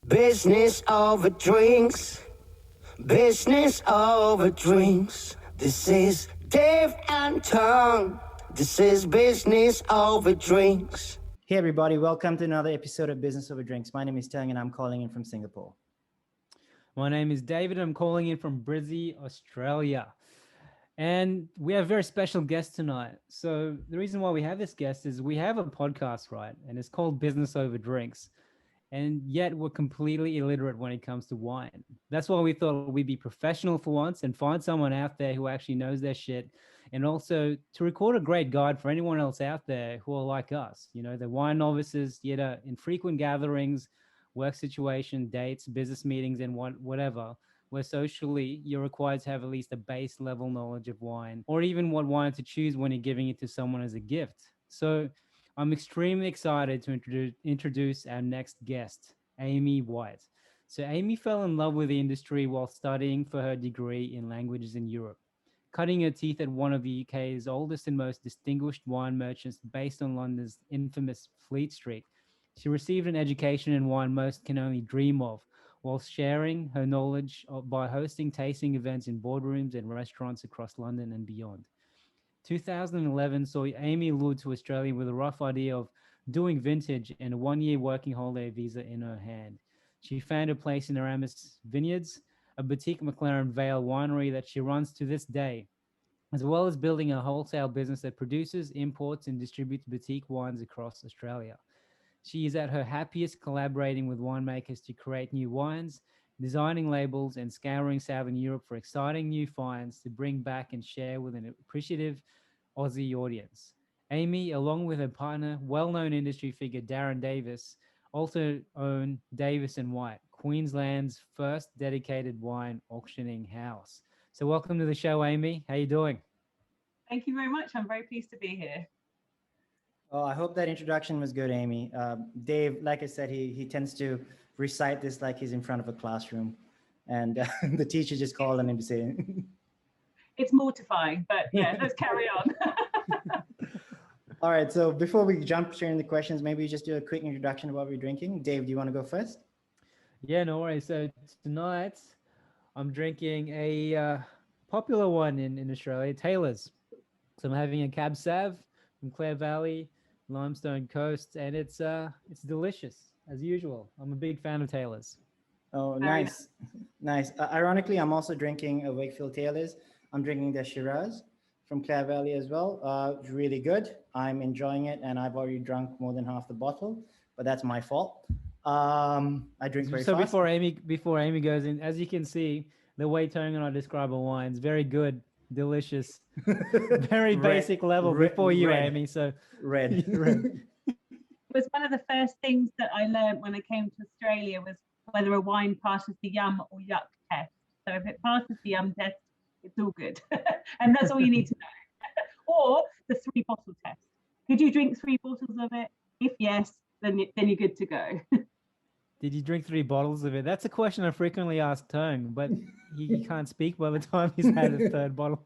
Business over drinks. Business over drinks. This is Dave and Tom. This is business over drinks. Hey everybody, welcome to another episode of Business Over Drinks. My name is Tannin and I'm calling in from Singapore. My name is David. I'm calling in from Brizzy, Australia. And we have a very special guest tonight. So the reason why we have this guest is we have a podcast, right? And it's called Business Over Drinks. And yet we're completely illiterate when it comes to wine. That's why we thought we'd be professional for once and find someone out there who actually knows their shit. And also to record a great guide for anyone else out there who are like us. You know, the wine novices, yet infrequent gatherings, work situation, dates, business meetings, and whatever, where socially you're required to have at least a base level knowledge of wine, or even what wine to choose when you're giving it to someone as a gift. So I'm extremely excited to introduce our next guest, Amy White. So Amy fell in love with the industry while studying for her degree in languages in Europe, cutting her teeth at one of the UK's oldest and most distinguished wine merchants based on London's infamous Fleet Street. She received an education in wine most can only dream of, while sharing her knowledge by hosting tasting events in boardrooms and restaurants across London and beyond. 2011 saw Amy lured to Australia with a rough idea of doing vintage and a one-year working holiday visa in her hand. She found a place in Aramis Vineyards, a boutique McLaren Vale winery that she runs to this day, as well as building a wholesale business that produces, imports, and distributes boutique wines across Australia. She is at her happiest collaborating with winemakers to create new wines, designing labels, and scouring Southern Europe for exciting new finds to bring back and share with an appreciative Aussie audience. Amy, along with her partner, well-known industry figure Darren Davis, also own Davis and White, Queensland's first dedicated wine auctioning house. So welcome to the show, Amy. How you doing? Thank you very much. I'm very pleased to be here. Oh, I hope that introduction was good, Amy. Dave, like I said, he tends to recite this like he's in front of a classroom, and the teacher just called on him to say It's mortifying, but yeah, let's carry on. All right, so before we jump straight into questions, maybe we just do a quick introduction of what we're drinking. Dave, do you want to go first? Yeah, no worries. So tonight I'm drinking a popular one in Australia, Taylor's. So I'm having a Cab Sav from Clare Valley, Limestone Coast, and it's delicious as usual. I'm a big fan of Taylor's. Oh, nice. Nice. Ironically, I'm also drinking a Wakefield Taylor's. I'm drinking the Shiraz from Clare Valley as well. It's really good. I'm enjoying it, and I've already drunk more than half the bottle, but that's my fault. I drink very fast. Before Amy goes in, as you can see, the way Tony and I describe a wine is very good, delicious, very basic level before you, red. Amy. So red. It was one of the first things that I learned when I came to Australia was whether a wine passes the yum or yuck test. So if it passes the yum test, it's all good. And that's all you need to know. Or the 3-bottle test. Could you drink 3 bottles of it? If yes, then you're good to go. Did you drink 3 bottles of it? That's a question I frequently ask Tone, but he can't speak by the time he's had his 3rd bottle.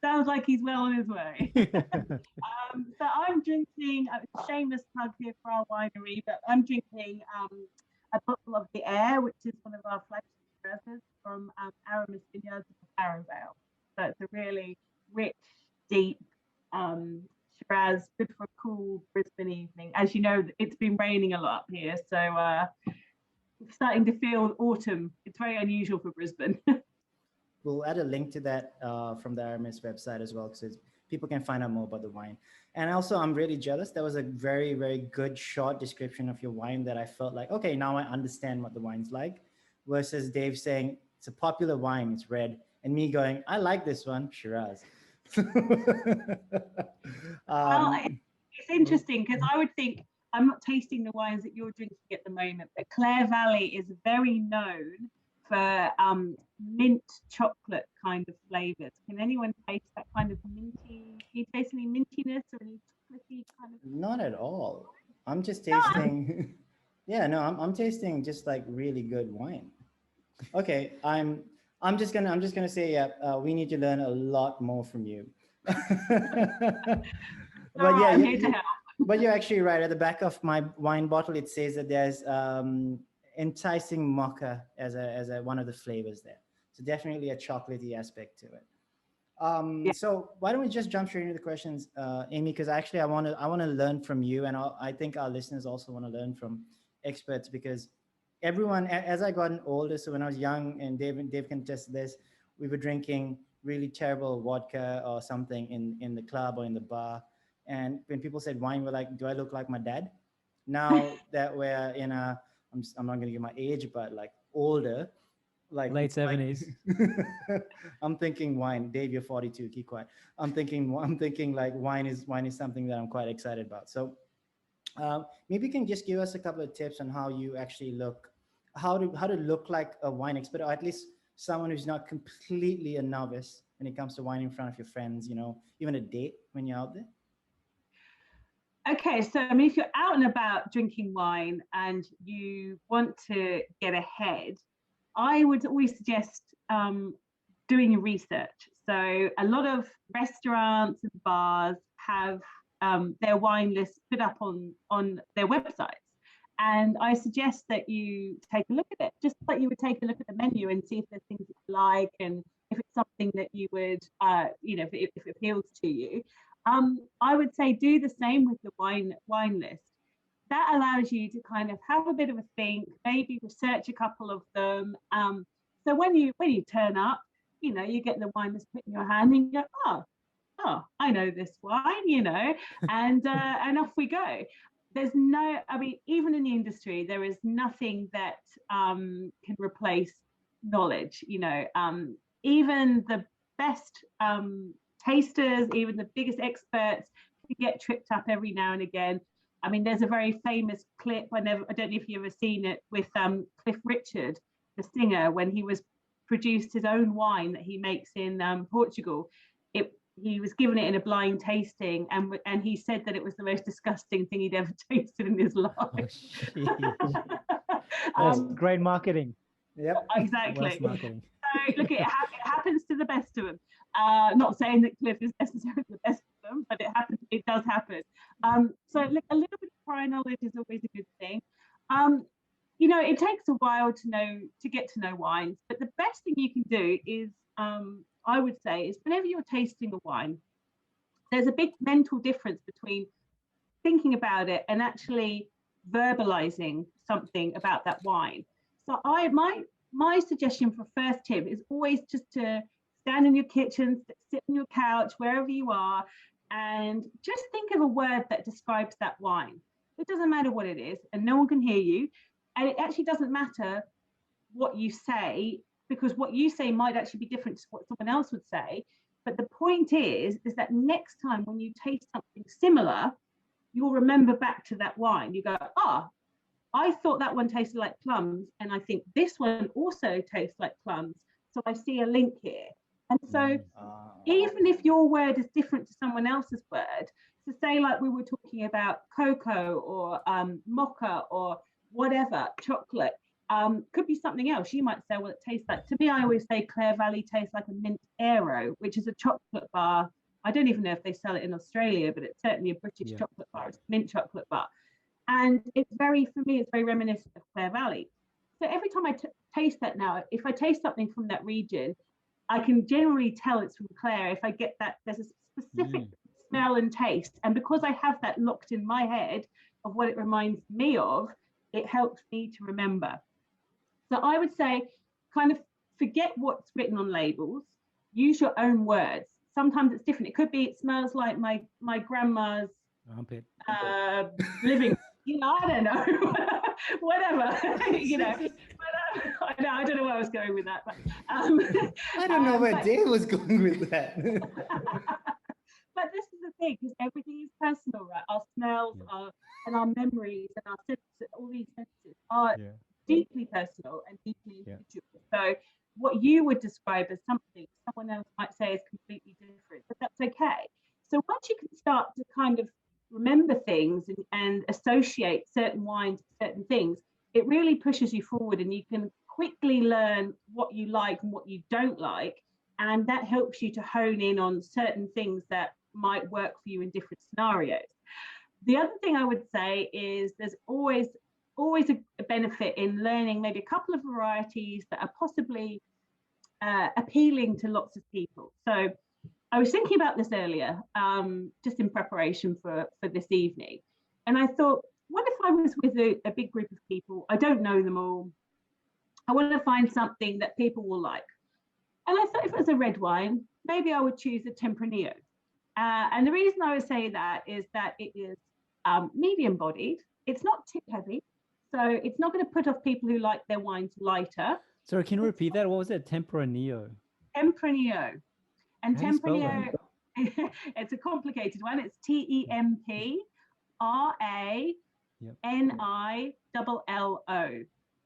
Sounds like he's well on his way. So I'm drinking, a shameless plug here for our winery, but I'm drinking a bottle of the Air, which is one of our flagship Shirazes from Aramis Vineyards, McLaren Vale. So it's a really rich, deep Shiraz, good for a cool Brisbane evening. As you know, it's been raining a lot here, so starting to feel autumn. It's very unusual for Brisbane. We'll add a link to that from the Aramis website as well, because people can find out more about the wine. And also, I'm really jealous. That was a very, very good short description of your wine that I felt like, okay, now I understand what the wine's like, versus Dave saying, it's a popular wine, it's red, and me going, I like this one, Shiraz. Well, it's interesting because I would think, I'm not tasting the wines that you're drinking at the moment, but Clare Valley is very known for mint chocolate kind of flavors. Can anyone taste that kind of minty? Can you taste any mintiness or any chocolatey kind of? Not at all. I'm just tasting. Yeah, no, I'm tasting just like really good wine. Okay, I'm just gonna say, yeah, we need to learn a lot more from you. But yeah, I'm here to help. But you're actually right. At the back of my wine bottle, it says that there's enticing mocha as a one of the flavors there. So definitely a chocolatey aspect to it. Yeah. So why don't we just jump straight into the questions, Amy? Because actually, I want to learn from you, and I think our listeners also want to learn from experts, because everyone, as I gotten older, so when I was young, and Dave can test this, we were drinking really terrible vodka or something in the club or in the bar, and when people said wine, we're like, do I look like my dad? Now that we're in I'm not going to give my age, but like older, like Late it's like 70s. I'm thinking wine. Dave, you're 42. Keep quiet. I'm thinking like wine is something that I'm quite excited about. So maybe you can just give us a couple of tips on how you actually look, how to look like a wine expert, or at least someone who's not completely a novice when it comes to wine in front of your friends. Even a date when you're out there. Okay, so I mean, if you're out and about drinking wine and you want to get ahead, I would always suggest doing your research. So a lot of restaurants and bars have their wine lists put up on their websites. And I suggest that you take a look at it, just like you would take a look at the menu and see if there's things that you like and if it's something that you would, if it appeals to you. I would say do the same with the wine list. That allows you to kind of have a bit of a think, maybe research a couple of them. So when you turn up, you get the wine list put in your hand and you go, oh, I know this wine, and off we go. There's even in the industry, there is nothing that can replace knowledge. Even the best tasters, even the biggest experts, can get tripped up every now and again. I mean, there's a very famous clip. I don't know if you've ever seen it, with Cliff Richard, the singer, when he was produced his own wine that he makes in Portugal. He was given it in a blind tasting, and he said that it was the most disgusting thing he'd ever tasted in his life. That's great marketing. Yep, exactly. Marketing. So look, it happens to the best of them. Not saying that Cliff is necessarily the best of them, but it happens. It does happen. So look, a little bit of prior knowledge is always a good thing. It takes a while to get to know wines, but the best thing you can do is, I would say, is whenever you're tasting a wine, there's a big mental difference between thinking about it and actually verbalizing something about that wine. So my suggestion for first tip is always just to stand in your kitchen, sit on your couch, wherever you are, and just think of a word that describes that wine. It doesn't matter what it is, and no one can hear you. And it actually doesn't matter what you say, because what you say might actually be different to what someone else would say. But the point is that next time when you taste something similar, you'll remember back to that wine. You go, I thought that one tasted like plums, and I think this one also tastes like plums. So I see a link here. And so even if your word is different to someone else's word, so say like we were talking about cocoa or mocha or whatever, chocolate, could be something else. You might say, well, it tastes like, to me, I always say Clare Valley tastes like a mint aero, which is a chocolate bar. I don't even know if they sell it in Australia, but it's certainly a British chocolate bar. It's a mint chocolate bar. And for me, it's very reminiscent of Clare Valley. So every time I taste that now, if I taste something from that region, I can generally tell it's from Clare if I get that there's a specific smell and taste. And because I have that locked in my head of what it reminds me of, it helps me to remember. So I would say kind of forget what's written on labels, use your own words. Sometimes it's different. It could be, it smells like my grandma's armpit, living, I don't know, whatever, But, I don't know where I was going with that. But, I don't know where Dave was going with that. But this is the thing, because everything is personal, right? Our smells, and our memories, and our senses, all these senses are deeply personal and deeply individual. So what you would describe as something, someone else might say is completely different, but that's okay. So once you can start to kind of remember things and associate certain wines with certain things, it really pushes you forward, and you can quickly learn what you like and what you don't like. And that helps you to hone in on certain things that might work for you in different scenarios. The other thing I would say is there's always a benefit in learning maybe a couple of varieties that are possibly appealing to lots of people. So I was thinking about this earlier, just in preparation for this evening. And I thought, what if I was with a big group of people? I don't know them all. I want to find something that people will like. And I thought if it was a red wine, maybe I would choose a Tempranillo. And the reason I would say that is that it is medium bodied. It's not too heavy. So it's not going to put off people who like their wines lighter. Sorry, can you repeat that? What was it? Tempranillo. Tempranillo. And How do you spell Tempranillo, it's a complicated one. It's TEMPRANILLO.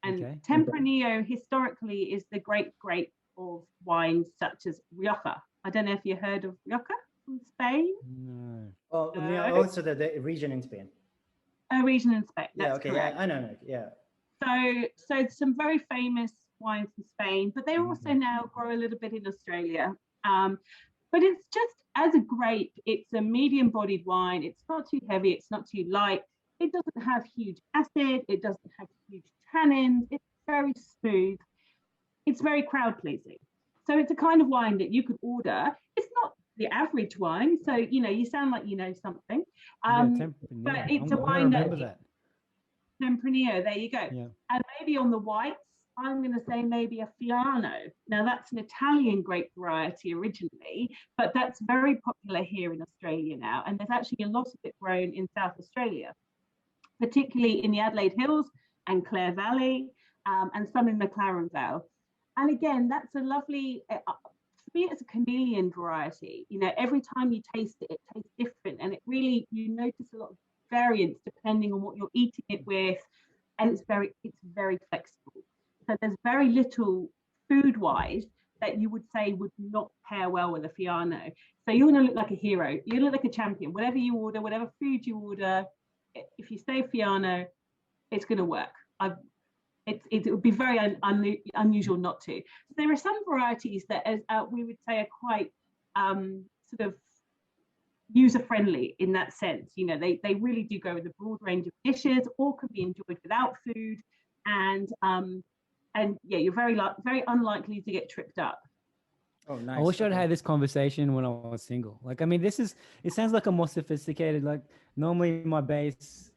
And Okay. Tempranillo historically is the great grape of wines such as Rioja. I don't know if you heard of Rioja from Spain. No. Oh, No. also the region in Spain. A region in Spain. Yeah, That's okay, correct. yeah, I know, yeah. So some very famous wines from Spain, but they also now grow a little bit in Australia. But it's just, as a grape, it's a medium-bodied wine. It's not too heavy. It's not too light. It doesn't have huge acid. It doesn't have huge tannins. It's very smooth. It's very crowd-pleasing. So it's a kind of wine that you could order. It's not the average wine, so you sound like you know something. But it's a wine that Tempranillo, there you go. Yeah. And maybe on the whites, I'm going to say maybe a Fiano. Now that's an Italian grape variety originally, but that's very popular here in Australia now. And there's actually a lot of it grown in South Australia, particularly in the Adelaide Hills and Clare Valley, and some in McLaren Vale. And again, that's a lovely, for me, it's a chameleon variety. Every time you taste it, it tastes different. And it really, you notice a lot of variance depending on what you're eating it with. And it's very flexible. So there's very little food-wise that you would say would not pair well with a Fiano. So you're going to look like a hero. You look like a champion. Whatever you order, whatever food you order, if you say Fiano, it's going to work. It would be very unusual not to. So there are some varieties that we would say are quite sort of user-friendly in that sense. They really do go with a broad range of dishes, or can be enjoyed without food, and yeah, you're very unlikely to get tripped up. Oh, nice. I wish I'd had this conversation when I was single. It sounds like a more sophisticated, like normally my base,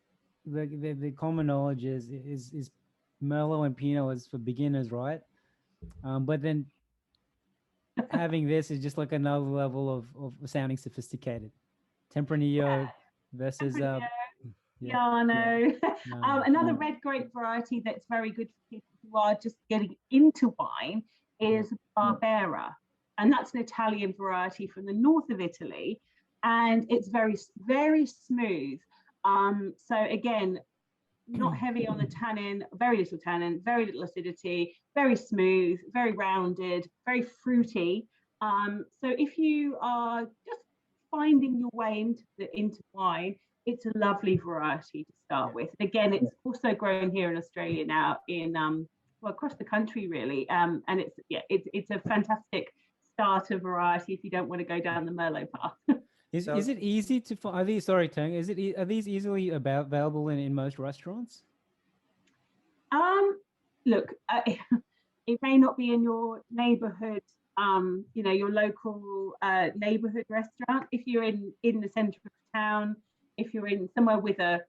the common knowledge is Merlot and Pinot is for beginners, right? But then having this is just like another level of sounding sophisticated. Tempranillo versus Piano. No, Another red grape variety that's very good for people who are just getting into wine is Barbera, and that's an Italian variety from the north of Italy, and it's very, very smooth. So again, not heavy on the tannin, very little tannin, very little acidity, very smooth, very rounded, very fruity. So if you are just finding your way into wine, it's a lovely variety to start with. Again, it's also grown here in Australia now, across the country really, and it's a fantastic starter variety if you don't want to go down the Merlot path. Is it easy to find? Are these easily available in most restaurants? Look, it may not be in your neighborhood, your local neighborhood restaurant. If you're in the center of town, if you're in somewhere with a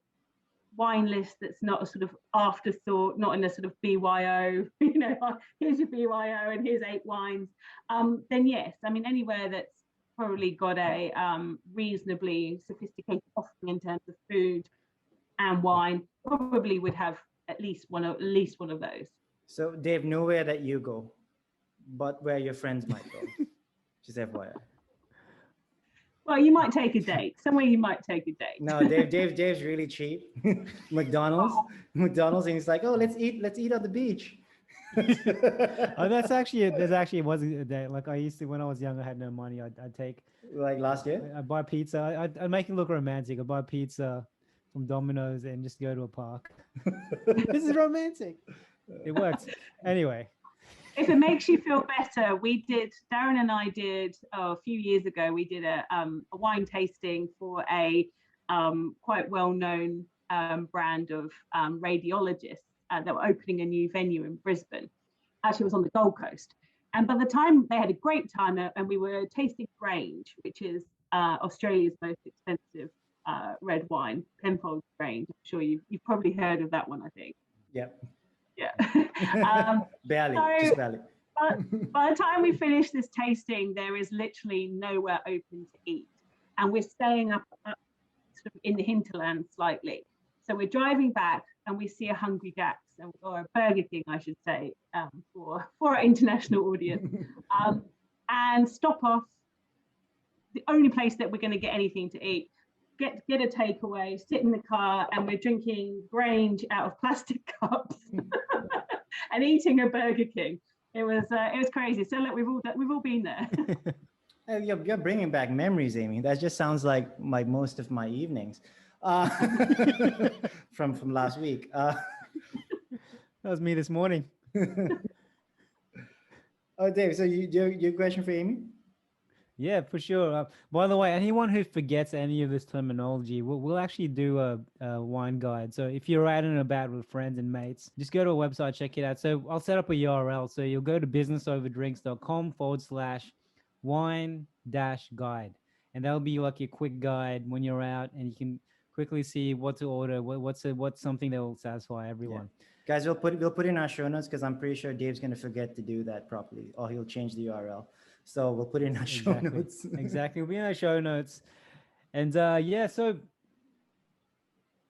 wine list that's not a sort of afterthought, not in a sort of BYO, here's your BYO and here's 8 wines, then yes, anywhere that's probably got a reasonably sophisticated offering in terms of food and wine probably would have at least one of those. So Dave, nowhere that you go, but where your friends might go. Just FYI. Well, you might take a date. Somewhere you might take a date. No, Dave's really cheap. McDonald's, and he's like, oh, let's eat on the beach. That actually wasn't a date. Like I used to, when I was young, I had no money. I'd take, like last year, I'd buy pizza. I'd make it look romantic. I'd buy pizza from Domino's and just go to a park. This is romantic. It works. Anyway. If it makes you feel better, Darren and I did a few years ago, we did a wine tasting for a quite well-known brand of radiologists that were opening a new venue in Brisbane. Actually, it was on the Gold Coast. And by the time they had a great time, and we were tasting Grange, which is Australia's most expensive red wine, Penfold Grange. I'm sure you've probably heard of that one, I think. Yep. Yeah. Barely, so, just barely. By the time we finish this tasting, there is literally nowhere open to eat. And we're staying up sort of in the hinterland slightly. So we're driving back and we see a Hungry Jack's, or a Burger King, I should say, for our international audience, and stop off. The only place that we're going to get anything to eat, get a takeaway, sit in the car, and we're drinking Grange out of plastic cups and eating a Burger King. It was crazy. So look, we've all been there. You're bringing back memories, Amy. That just sounds like most of my evenings from last week. That was me this morning. Oh, Dave, so your question for Amy? Yeah, for sure. By the way, anyone who forgets any of this terminology, we'll actually do a wine guide. So if you're out and about with friends and mates, just go to a website, check it out. So I'll set up a URL. So you'll go to businessoverdrinks.com/wine-guide. And that'll be like your quick guide when you're out, and you can quickly see what to order, what's something that will satisfy everyone. Yeah. Guys, we'll put in our show notes, because I'm pretty sure Dave's going to forget to do that properly, or he'll change the URL. So we'll put in our show notes. Exactly. We'll be in our show notes. And yeah, so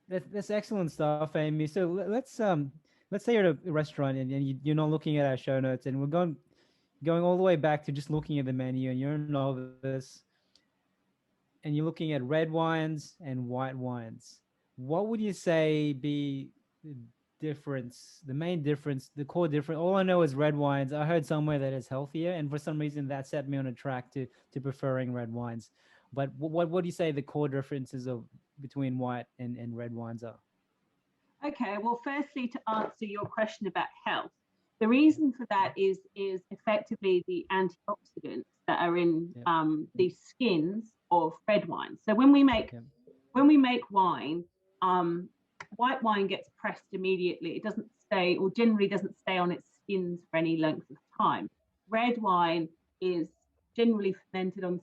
that's excellent stuff, Amy. So let's say you're at a restaurant and you're not looking at our show notes, and we're going all the way back to just looking at the menu, and you're a novice and you're looking at red wines and white wines. What would you say be the main difference, the core difference? All I know is red wines. I heard somewhere that it's healthier, and for some reason that set me on a track to preferring red wines. But what do you say the core differences between white and red wines are? Okay, well, firstly, to answer your question about health, the reason for that is effectively the antioxidants that are in the skins of red wine. So when we make wine, white wine gets pressed immediately. It doesn't stay, or generally doesn't stay on its skins for any length of time. Red wine is generally fermented on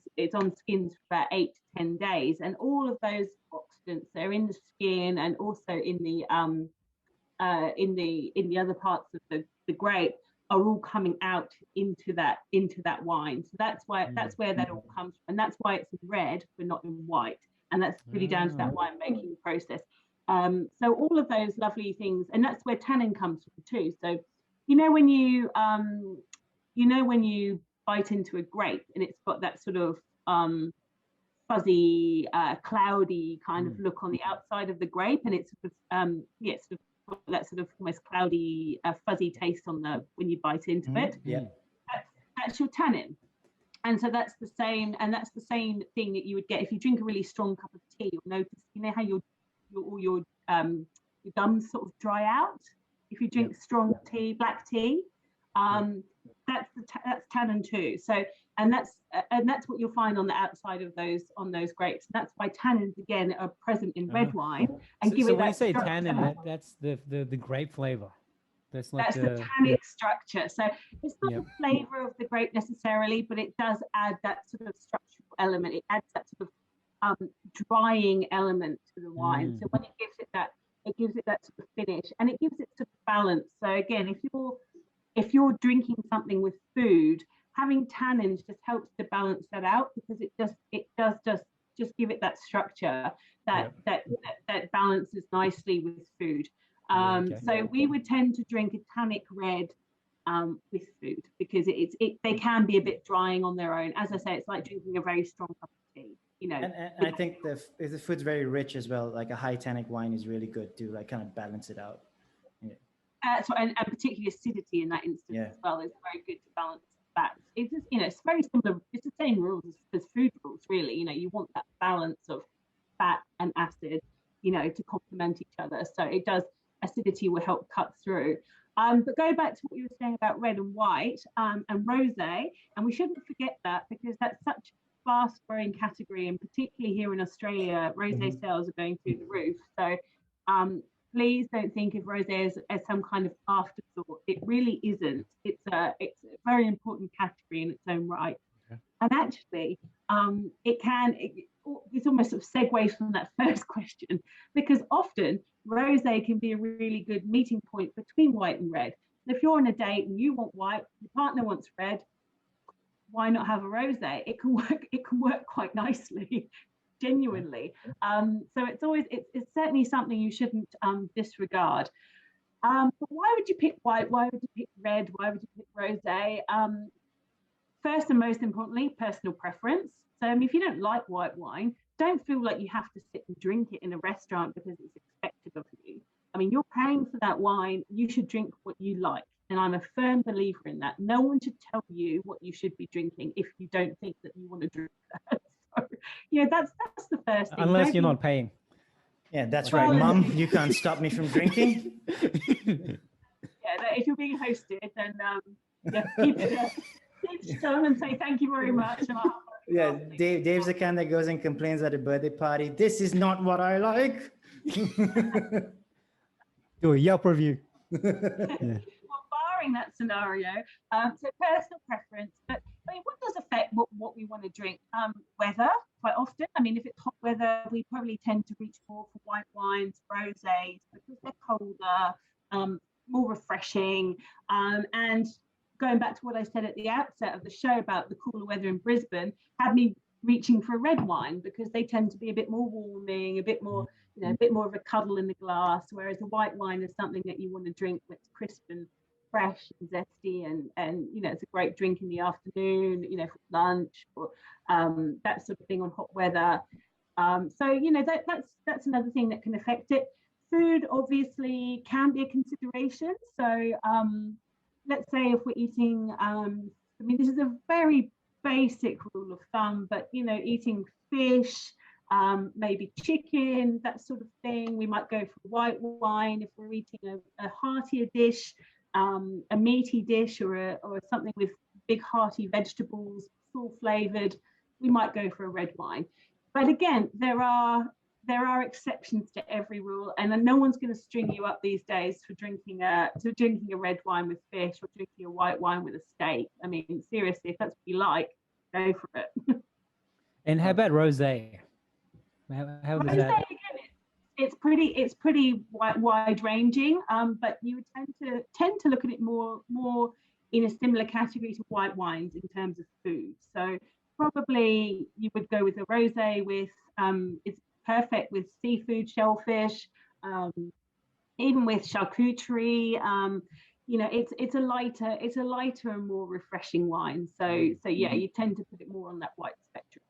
skins for about 8 to 10 days, and all of those oxidants that are in the skin and also in the other parts of the grape are all coming out into that wine. So that's where that all comes from, and that's why it's in red but not in white, and that's really down to that wine making process. So all of those lovely things, and that's where tannin comes from too. So when you bite into a grape and it's got that sort of fuzzy, cloudy kind of look on the outside of the grape, and it's sort of that sort of almost cloudy, fuzzy taste when you bite into it. Yeah, that's your tannin. And so that's the same thing that you would get if you drink a really strong cup of tea. You'll notice, how your gums sort of dry out if you drink strong tea, black tea. That's tannin too. So and that's what you'll find on the outside of those grapes. And that's why tannins again are present in red wine. And so when you say tannin, that's the grape flavor. That's the tannic structure. So it's not the flavor of the grape necessarily, but it does add that sort of structural element. It adds that sort of drying element to the wine. So when it gives it that sort of finish, and it gives it sort of balance. So again, if you're drinking something with food, having tannins just helps to balance that out, because it does just give it that structure that balances nicely with food. So we would tend to drink a tannic red with food, because they can be a bit drying on their own. As I say, it's like drinking a very strong cup of tea. And I think the food's very rich as well. Like a high tannic wine is really good to kind of balance it out. And particularly acidity in that instance as well is very good to balance that. It's just, it's very similar. It's the same rules as food rules, really. You want that balance of fat and acid, to complement each other. So acidity will help cut through. But go back to what you were saying about red and white and rosé, and we shouldn't forget that, because that's fast-growing category, and particularly here in Australia, rosé sales are going through the roof. So please don't think of rosé as some kind of afterthought. It really isn't. It's a very important category in its own right. Okay. And actually, it's almost sort of segues from that first question, because often rosé can be a really good meeting point between white and red. If you're on a date and you want white, your partner wants red, why not have a rosé? It can work quite nicely. Genuinely. So it's certainly something you shouldn't disregard. But why would you pick white? Why would you pick red? Why would you pick rosé? First and most importantly, personal preference. So if you don't like white wine, don't feel like you have to sit and drink it in a restaurant because it's expected of you. I mean, you're paying for that wine. You should drink what you like. And I'm a firm believer in that. No one should tell you what you should be drinking if you don't think that you want to drink that. That's the first thing. Unless you're not paying. Yeah, that's right, Mum. You can't stop me from drinking. If you're being hosted, then keep still and say thank you very much. And Dave's the kind that goes and complains at a birthday party. This is not what I like. Do a Yelp review. Well, barring that scenario, so personal preference, but I mean, what does affect what we want to drink? Weather, quite often. I mean, if it's hot weather, we probably tend to reach more for white wines, rosés, because they're colder, more refreshing. And going back to what I said at the outset of the show about the cooler weather in Brisbane, had me reaching for a red wine because they tend to be a bit more warming, a bit more, a bit more of a cuddle in the glass, whereas a white wine is something that you want to drink that's crisp and fresh and zesty, and it's a great drink in the afternoon, for lunch or that sort of thing on hot weather. So that's another thing that can affect it. Food obviously can be a consideration. So let's say if we're eating, this is a very basic rule of thumb, but eating fish, maybe chicken, that sort of thing. We might go for white wine if we're eating a heartier dish, a meaty dish, or something with big hearty vegetables, full flavored. We might go for a red wine. But again, there are exceptions to every rule, and no one's going to string you up these days for drinking a red wine with fish or drinking a white wine with a steak. I mean, seriously, if that's what you like, go for it. And how about rosé? How does that? Again, it's pretty wide ranging, but you would tend to look at it more in a similar category to white wines in terms of food. So probably you would go with a rosé with it's perfect with seafood, shellfish, even with charcuterie. It's a lighter and more refreshing wine. So you tend to put it more on that white spectrum.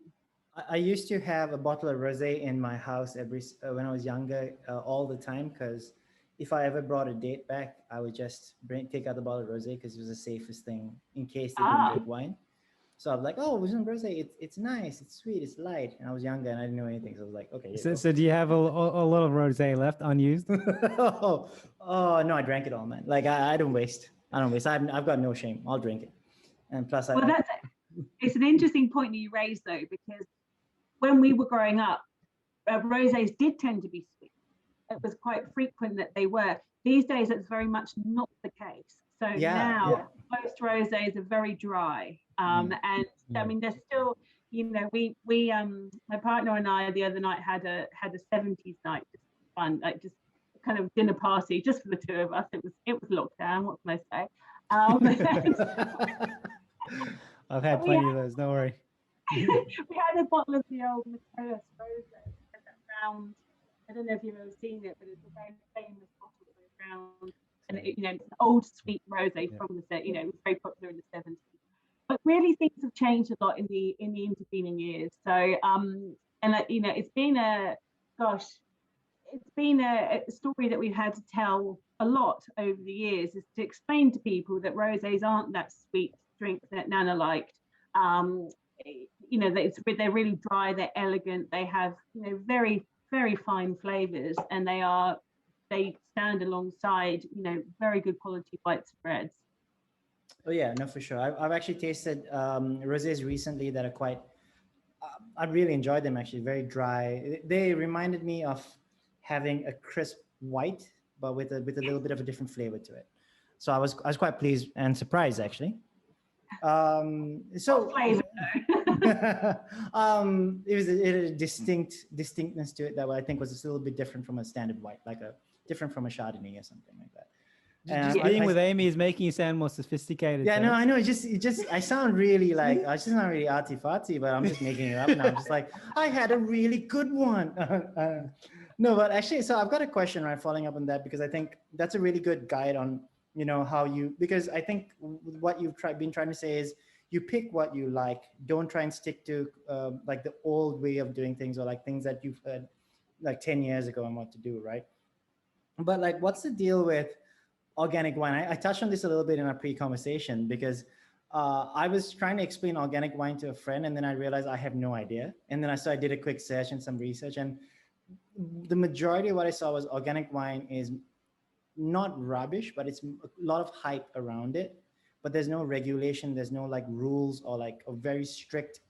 I used to have a bottle of rosé in my house when I was younger, all the time, because if I ever brought a date back, I would just take out the bottle of rosé because it was the safest thing in case they didn't drink wine. So I'm like, oh, it's rosé. It's nice. It's sweet. It's light. And I was younger and I didn't know anything. So I was like, okay. So do you have a lot of rosé left unused? oh, no, I drank it all, man. Like I don't waste. I've got no shame. I'll drink it. And plus, it's an interesting point that you raised though, because when we were growing up, rosés did tend to be sweet. It was quite frequent that they were. These days, it's very much not the case. So now most rosés are very dry. And I mean, there's still, we my partner and I the other night had a 70s night, just fun, like just kind of dinner party just for the two of us. It was lockdown. What can I say? I've had plenty of those. Don't worry. We had a bottle of the old McLaren Vale, round. I don't know if you've ever seen it, but it's a very famous bottle that was round. And it's an old sweet rosé from the set. It was very popular in the 70s. But really, things have changed a lot in the intervening years. So, it's been a story that we've had to tell a lot over the years, is to explain to people that rosés aren't that sweet drink that Nana liked. They're really dry, they're elegant, they have very, very fine flavors, and they stand alongside very good quality white spreads. Oh yeah, no, for sure. I've actually tasted rosés recently that are quite I really enjoyed them actually. Very dry. They reminded me of having a crisp white, but with a little bit of a different flavor to it. So I was quite pleased and surprised actually. So Flavor. it was a distinctness to it that I think was just a little bit different from a standard white, like a different from a Chardonnay or something like that. Just being with Amy is making you sound more sophisticated. Yeah, no, I know. It just, I sound really like, I just not really arty-farty, but I'm just making it up now. I'm just like, I had a really good one. No, but actually, so I've got a question, right, following up on that, because I think that's a really good guide on, you know, how you, because I think what you've been trying to say is you pick what you like. Don't try and stick to like the old way of doing things, or like things that you've heard like 10 years ago and what to do, right? But like, what's the deal with organic wine? I touched on this a little bit in our pre-conversation, because I was trying to explain organic wine to a friend, and then I realized I have no idea. And then I did a quick search and some research, and the majority of what I saw was organic wine is not rubbish, but it's a lot of hype around it. But there's no regulation, there's no like rules or like a very strict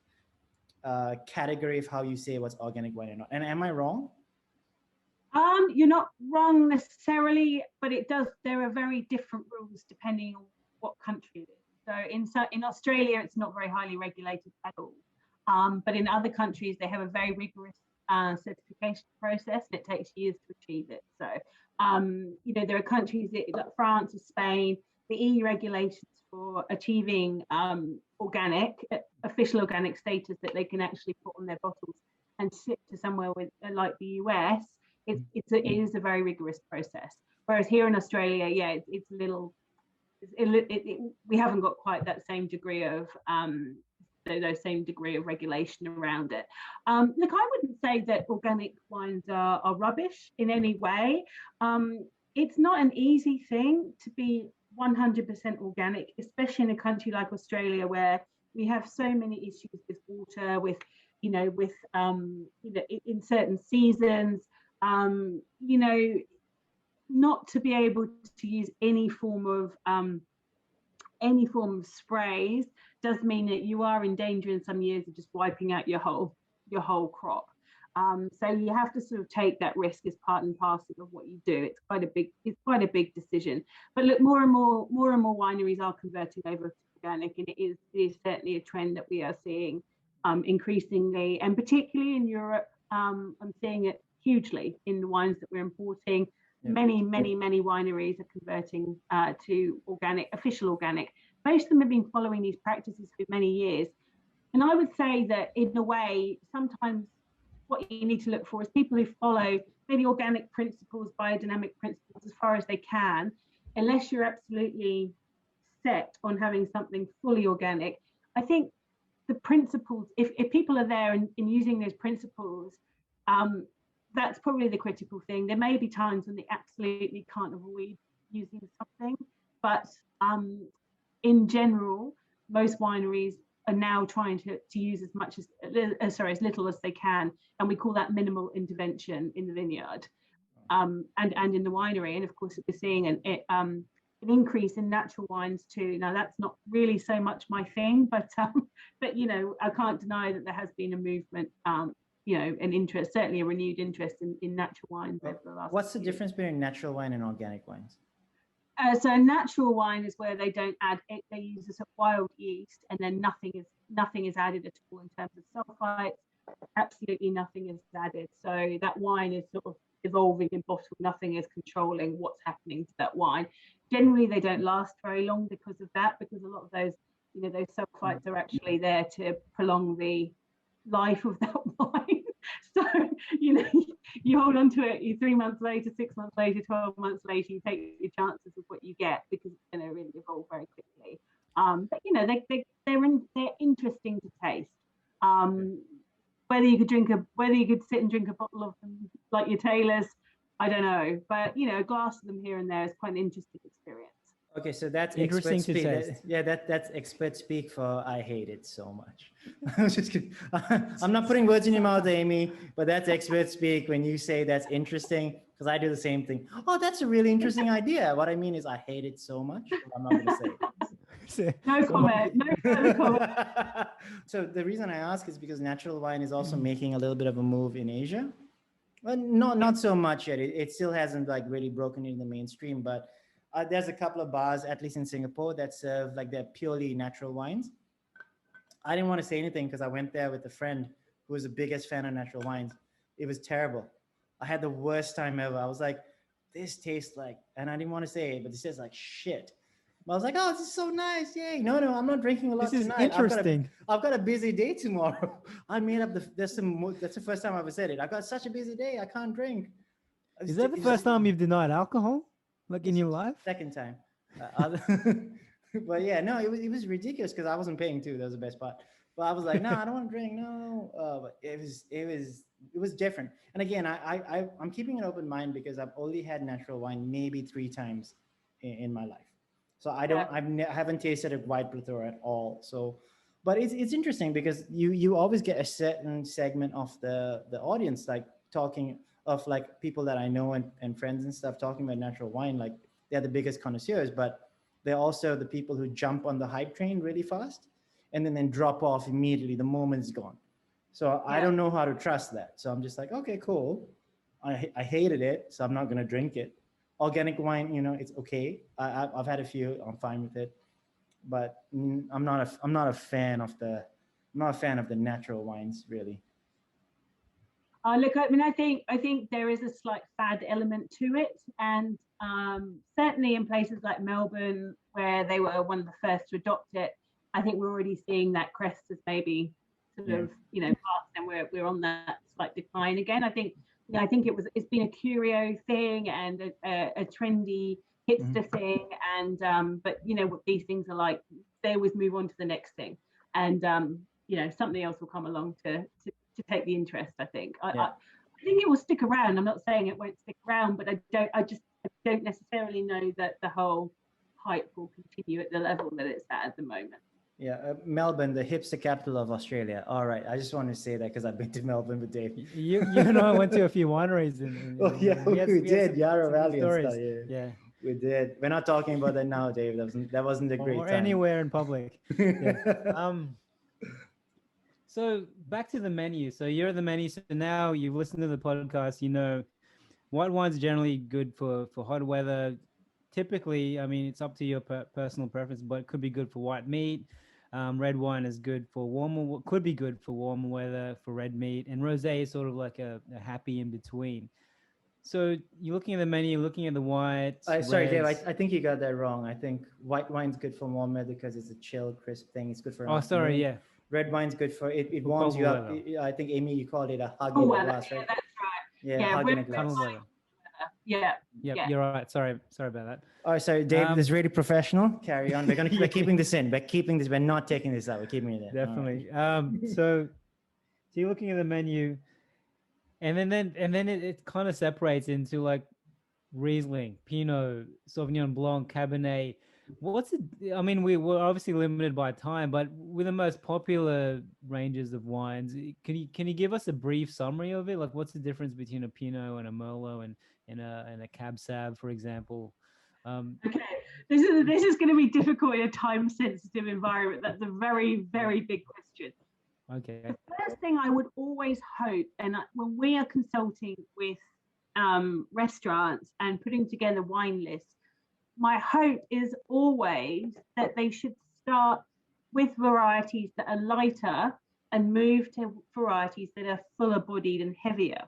category of how you say what's organic wine or not. And am I wrong? You're not wrong necessarily, but there are very different rules depending on what country it is. So in Australia, it's not very highly regulated at all. But in other countries, they have a very rigorous certification process, and it takes years to achieve it. So, you know, there are countries like France or Spain, the EU regulations for achieving official organic status that they can actually put on their bottles and ship to somewhere like the US. It is a very rigorous process. Whereas here in Australia, yeah, it's a little, we haven't got quite that same degree of those same degree of regulation around it. Look, I wouldn't say that organic wines are rubbish in any way. It's not an easy thing to be 100% organic, especially in a country like Australia, where we have so many issues with water, with in certain seasons. You know, not to be able to use any form of sprays does mean that you are in danger in some years of just wiping out your whole crop. So you have to sort of take that risk as part and parcel of what you do. It's quite a big decision. But look, more and more wineries are converting over to organic, and it is certainly a trend that we are seeing increasingly, and particularly in Europe. I'm seeing it hugely in the wines that we're importing. Yeah. Many wineries are converting to official organic. Most of them have been following these practices for many years. And I would say that in a way, sometimes what you need to look for is people who follow maybe organic principles, biodynamic principles as far as they can, unless you're absolutely set on having something fully organic. I think the principles, if people are there and using those principles, that's probably the critical thing. There may be times when they absolutely can't avoid using something, but in general, most wineries are now trying to use as little as they can, and we call that minimal intervention in the vineyard, and in the winery. And of course, we're seeing an increase in natural wines too. Now, that's not really so much my thing, but you know, I can't deny that there has been a movement. You know, an interest, certainly a renewed interest in natural wines over the last. What's the difference between natural wine and organic wines? So natural wine is where they don't add it, they use a sort of wild yeast, and then nothing is added at all in terms of sulfites. Absolutely nothing is added. So that wine is sort of evolving in bottle. Nothing is controlling what's happening to that wine. Generally, they don't last very long because of that, because a lot of those, you know, those sulfites are actually there to prolong the life of that wine. So, you know, you hold on to it, you 3 months later, 6 months later, 12 months later, you take your chances of what you get, because it's going to really evolve very quickly. But you know, they're interesting to taste. Whether you could sit and drink a bottle of them like your Taylors, I don't know. But you know, a glass of them here and there is quite an interesting experience. Okay, so that's interesting to taste. That's expert speak for I hate it so much. I'm just kidding. I'm not putting words in your mouth, Amy, but that's expert speak when you say that's interesting, because I do the same thing. Oh, that's a really interesting idea. What I mean is I hate it so much. I'm not going to say it. No comment. No further comment. So the reason I ask is because natural wine is also making a little bit of a move in Asia. Well, not so much yet. It still hasn't like really broken into the mainstream, but there's a couple of bars, at least in Singapore, that serve like they're purely natural wines. I didn't want to say anything because I went there with a friend who was the biggest fan of natural wines. It was terrible. I had the worst time ever. I was like, this tastes like, and I didn't want to say it, but this tastes like shit. But I was like, oh, this is so nice. Yay. No, I'm not drinking a lot This is tonight. interesting. I've got a busy day tomorrow. I made up that's the first time I ever said it. I got such a busy day. I can't drink. Is that the first time you've denied alcohol? Like in your life? Second time. But yeah, no, it was ridiculous because I wasn't paying too. That was the best part. But I was like, no, I don't want to drink. No. But it was different. And again, I'm keeping an open mind because I've only had natural wine maybe 3 times in my life. So I haven't tasted a wide plethora at all. So, but it's interesting because you always get a certain segment of the audience like talking of like people that I know and friends and stuff talking about natural wine. Like they're the biggest connoisseurs, but they're also the people who jump on the hype train really fast and then drop off immediately the moment it's gone. So I don't know how to trust that. So I'm just like, okay, cool. I hated it, so I'm not going to drink it. Organic wine, it's okay. I've had a few. I'm fine with it, but I'm not a fan of the natural wines really. Look, I mean, I think there is a slight fad element to it, and certainly in places like Melbourne, where they were one of the first to adopt it, I think we're already seeing that crest has maybe sort of passed, and we're on that slight decline again. I think it's been a curio thing and a trendy hipster thing, and but what these things are like, they always move on to the next thing, and something else will come along to take the interest. I think I think it will stick around. I'm not saying it won't stick around, but I don't necessarily know that the whole hype will continue at the level that it's at the moment. Yeah, Melbourne, the hipster capital of Australia. All right, I just want to say that because I've been to Melbourne with Dave. You and I went to a few wineries we did Yarra Valley and stuff. Yeah, we did. We're not talking about that now, Dave. That wasn't a great or time. Anywhere in public. So back to the menu. So you're at the menu. So now you've listened to the podcast. White wine's generally good for hot weather. Typically, I mean, it's up to your personal preference, but it could be good for white meat. Red wine is good for could be good for warmer weather for red meat, and rosé is sort of like a happy in between. So you're looking at the menu, looking at the whites. Sorry, Dave, I think you got that wrong. I think white wine's good for warm weather because it's a chill, crisp thing. It's good for Red wine's good for it. It warms you up. I think, Amy, you called it a hug in a glass, right? Yeah, that's right. Yeah, hug in a glass. Yeah. You're right. Sorry about that. Oh, sorry, Dave. This is really professional. Carry on. We're keeping this in. We're not taking this out. We're keeping it in. Definitely. Right. So you're looking at the menu, and then it kind of separates into like Riesling, Pinot, Sauvignon Blanc, Cabernet. I mean, we were obviously limited by time, but with the most popular ranges of wines, can you give us a brief summary of it? Like, what's the difference between a Pinot and a Merlot and a Cab Sav, for example? Okay, this is going to be difficult in a time-sensitive environment. That's a very, very big question. Okay. The first thing I would always hope, and when we are consulting with restaurants and putting together wine lists, my hope is always that they should start with varieties that are lighter and move to varieties that are fuller bodied and heavier.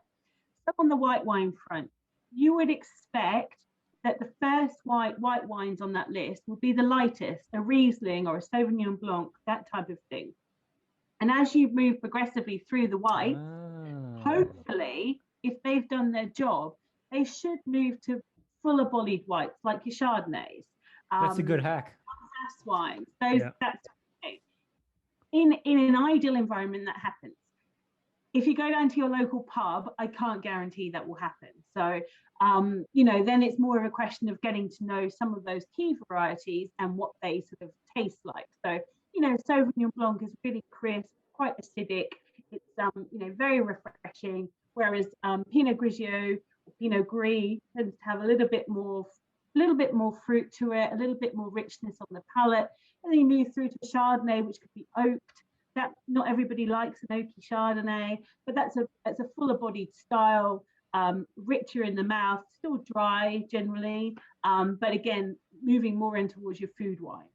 So on the white wine front, you would expect that the first white wines on that list would be the lightest, a Riesling or a Sauvignon Blanc, that type of thing. And as you move progressively through the white, hopefully, if they've done their job, they should move to fuller bodied whites like your Chardonnays. That's a good hack. Wines. That's okay. In an ideal environment, that happens. If you go down to your local pub, I can't guarantee that will happen. So, then it's more of a question of getting to know some of those key varieties and what they sort of taste like. So, Sauvignon Blanc is really crisp, quite acidic. It's very refreshing. Whereas Pinot Grigio, Pinot Gris tends to have a little bit more a little bit more fruit to it, a little bit more richness on the palate. And then you move through to Chardonnay, which could be oaked. That not everybody likes an oaky Chardonnay, but that's a fuller bodied style, richer in the mouth, still dry generally, but again, moving more in towards your food wines.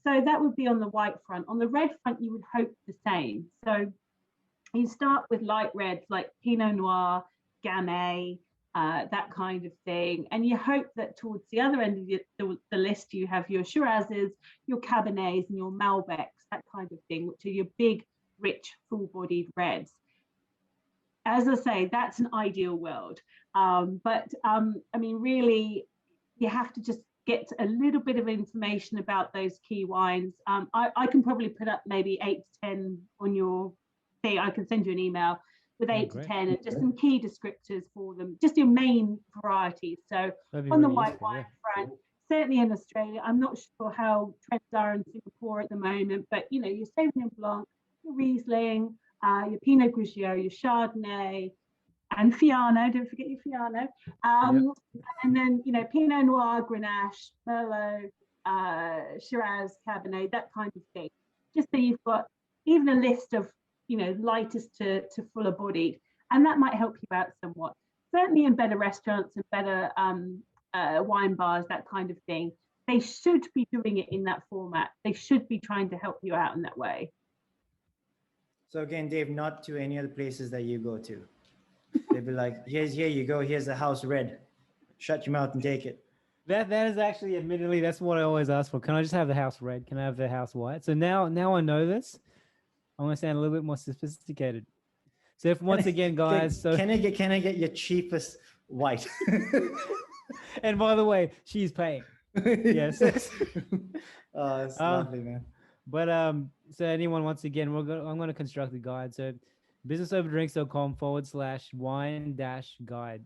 So that would be on the white front. On the red front, you would hope the same. So you start with light reds like Pinot Noir, Gamay, that kind of thing. And you hope that towards the other end of the list, you have your Shirazes, your Cabernets, and your Malbecs, that kind of thing, which are your big, rich, full-bodied reds. As I say, that's an ideal world. But I mean, really, you have to just get a little bit of information about those key wines. I can probably put up maybe 8 to 10 on your thing. I can send you an email with 8 to 10 and just some key descriptors for them, just your main varieties. So on the white wine front, certainly in Australia, I'm not sure how trends are in Singapore at the moment, but you know, your Sauvignon Blanc, your Riesling, your Pinot Grigio, your Chardonnay, and Fiano, don't forget your Fiano. And then, you know, Pinot Noir, Grenache, Merlot, Shiraz, Cabernet, that kind of thing. Just so you've got even a list of, you know, lightest to fuller bodied, and that might help you out somewhat. Certainly in better restaurants and better wine bars, that kind of thing, they should be doing it in that format. They should be trying to help you out in that way. So again, Dave, not to any other places that you go to. They'd be like, here you go, here's the house red. Shut your mouth and take it. That is actually, admittedly, that's what I always ask for. Can I just have the house red? Can I have the house white? So now I know this. I'm gonna sound a little bit more sophisticated. So if once again, guys, can I get your cheapest white? And by the way, she's paying. Yes. Oh, it's lovely, man. But so anyone, once again, I'm gonna construct a guide. So businessoverdrinks.com/wine-guide.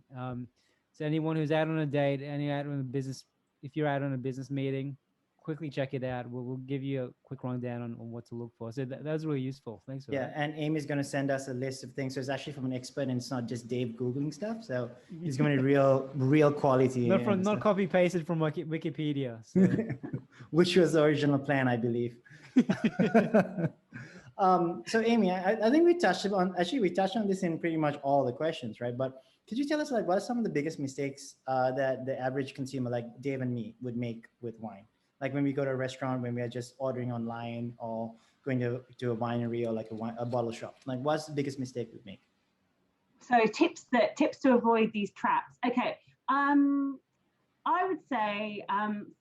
So anyone who's out on a date, if you're out on a business meeting, quickly check it out. We'll give you a quick rundown on what to look for. So that was really useful. Thanks for that. And Amy's going to send us a list of things. So it's actually from an expert, and it's not just Dave Googling stuff. So it's going to be real quality. Not copy pasted from Wikipedia. So. Which was the original plan, I believe. So Amy, I think we touched on this in pretty much all the questions, right? But could you tell us, like, what are some of the biggest mistakes that the average consumer like Dave and me would make with wine? Like when we go to a restaurant, when we are just ordering online or going to a winery or like a bottle shop, like what's the biggest mistake we make? So tips to avoid these traps. Okay. I would say,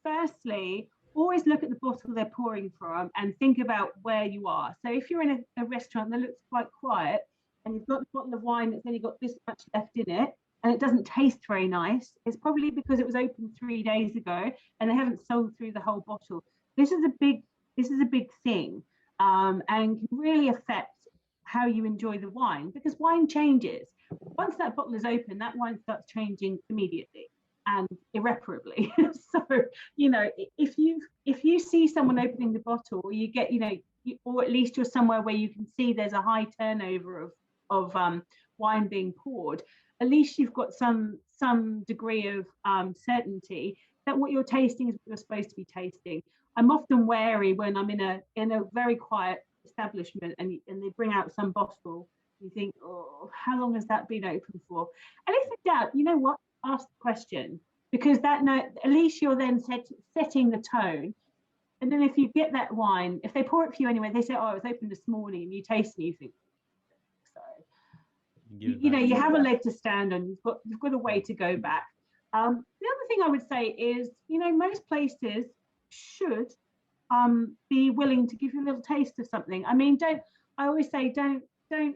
firstly, always look at the bottle they're pouring from and think about where you are. So if you're in a restaurant that looks quite quiet and you've got a bottle of wine that's only got this much left in it, and it doesn't taste very nice, it's probably because it was opened 3 days ago and they haven't sold through the whole bottle. This is a big thing, and can really affect how you enjoy the wine, because wine changes. Once that bottle is open, that wine starts changing immediately and irreparably. So, you know, if you see someone opening the bottle, or you get, you know, or at least you're somewhere where you can see there's a high turnover of wine being poured, at least you've got some degree of certainty that what you're tasting is what you're supposed to be tasting. I'm often wary when I'm in a very quiet establishment and they bring out some bottle. You think, oh, how long has that been open for? And if in doubt, you know what? Ask the question, because at least you're then setting the tone. And then if you get that wine, if they pour it for you anyway, they say, oh, it was opened this morning, and you taste it, and you think, you know, you have a leg to stand on. You've got a way to go back. The other thing I would say is, you know, most places should be willing to give you a little taste of something. I mean, don't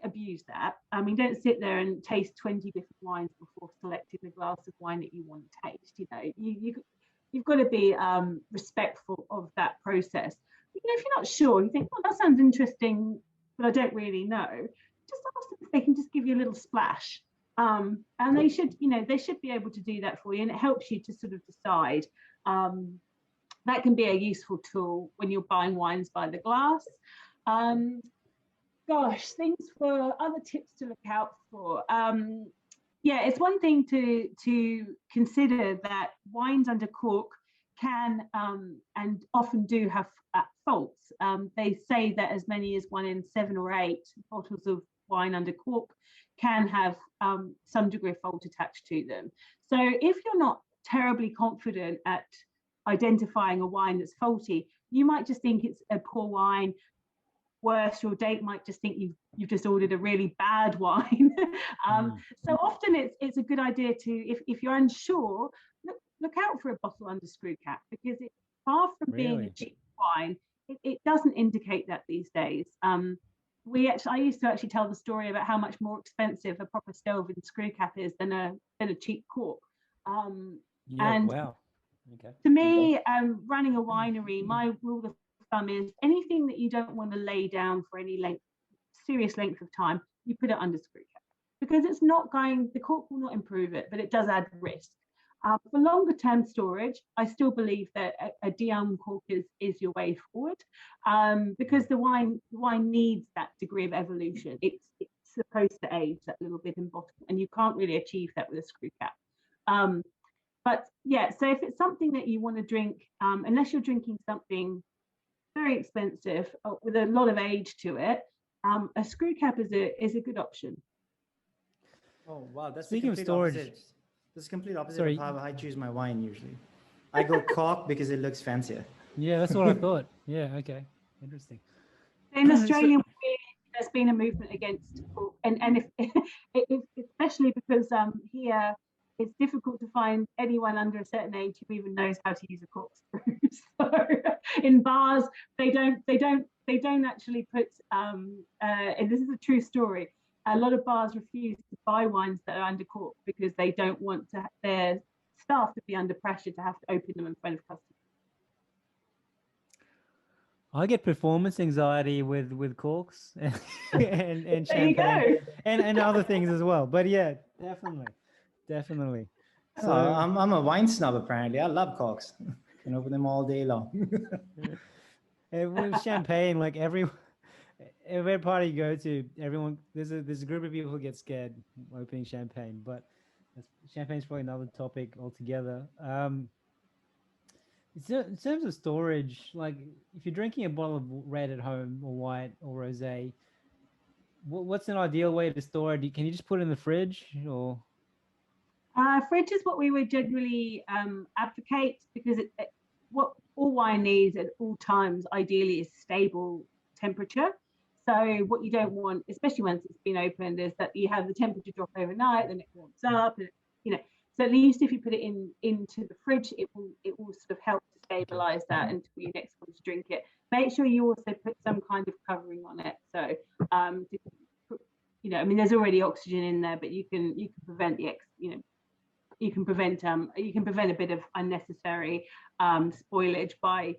abuse that. I mean, don't sit there and taste 20 different wines before selecting the glass of wine that you want to taste. You know, you've got to be respectful of that process. You know, if you're not sure, you think, well, that sounds interesting, but I don't really know. Just ask them if they can just give you a little splash, and they should be able to do that for you, and it helps you to sort of decide. That can be a useful tool when you're buying wines by the glass. Things for other tips to look out for. Yeah, it's one thing to consider that wines under cork can and often do have faults. They say that as many as 1 in 7 or 8 bottles of wine under cork can have some degree of fault attached to them. So if you're not terribly confident at identifying a wine that's faulty, you might just think it's a poor wine. Worse, your date might just think you've just ordered a really bad wine. So often it's a good idea to, if you're unsure, look out for a bottle under screw cap, because it's far from being a cheap wine. It doesn't indicate that these days. I used to actually tell the story about how much more expensive a proper Stelvin screw cap is than a cheap cork. And wow. Okay. To me, running a winery, my rule of thumb is anything that you don't want to lay down for any serious length of time, you put it under screw cap, because the cork will not improve it, but it does add risk. For longer term storage, I still believe that a de-uncork is your way forward, because the wine needs that degree of evolution. It's supposed to age that little bit in bottle, and you can't really achieve that with a screw cap. But yeah, so if it's something that you want to drink, unless you're drinking something very expensive with a lot of age to it, a screw cap is a good option. Oh wow, that's Speaking of storage. This is complete opposite of how I choose my wine usually. I go cork because it looks fancier. Yeah, that's what I thought. Yeah, okay. Interesting. In Australia, there's been a movement against cork, and if especially because here it's difficult to find anyone under a certain age who even knows how to use a corkscrew. So in bars, they don't actually put. And this is a true story. A lot of bars refuse to buy wines that are under cork because they don't want their staff to be under pressure to have to open them in front of customers. I get performance anxiety with corks and champagne and other things as well. But yeah, definitely. So I'm a wine snob apparently. I love corks. Can open them all day long. And with champagne, like every party you go to, everyone there's a group of people who get scared opening champagne, but champagne's probably another topic altogether. In terms of storage, like if you're drinking a bottle of red at home or white or rosé, what's an ideal way to store it? Can you just put it in the fridge or? Fridge is what we would generally advocate, because what all wine needs at all times ideally is stable temperature. So what you don't want, especially once it's been opened, is that you have the temperature drop overnight, then it warms up, and So at least if you put it into the fridge, it will sort of help to stabilize that until you next want to drink it. Make sure you also put some kind of covering on it. So there's already oxygen in there, but you can prevent you can prevent a bit of unnecessary spoilage by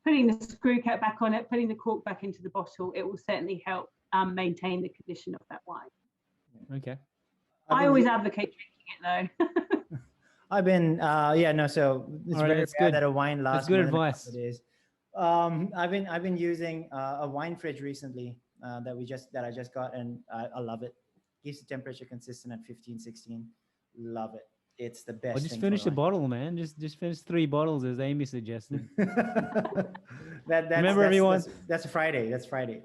putting the screw cap back on it, putting the cork back into the bottle. It will certainly help maintain the condition of that wine. Okay. I always advocate drinking it though. I've been so it's very rare that a wine lasts more than a couple of days. I've been using a wine fridge recently that I just got, and I love it. Keeps the temperature consistent at 15, 16. Love it. It's the best. Well, just finish a bottle, man. Just finish 3 bottles as Amy suggested. Remember, everyone. That's Friday. That's Friday.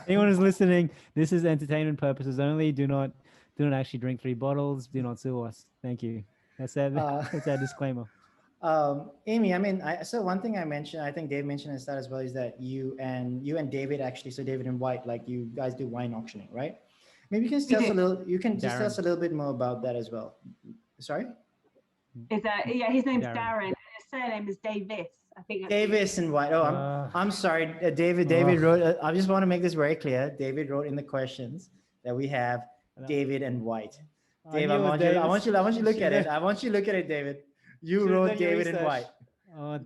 Anyone who's listening, this is entertainment purposes only. Do not actually drink 3 bottles. Do not sue us. Thank you. That's our disclaimer. Amy, so one thing I mentioned, I think Dave mentioned at the start as well, is that you and David actually, so David and White, like you guys do wine auctioning, right? Maybe you can tell us a little. You can just tell us a little bit more about that as well. Sorry. His name's Darren. His surname is Davis. I think. Davis and White. Oh, I'm sorry, David. David wrote. I just want to make this very clear. David wrote in the questions that we have David and White. Dave, I want you to look at it. I want you to look at it, David. You wrote David and White.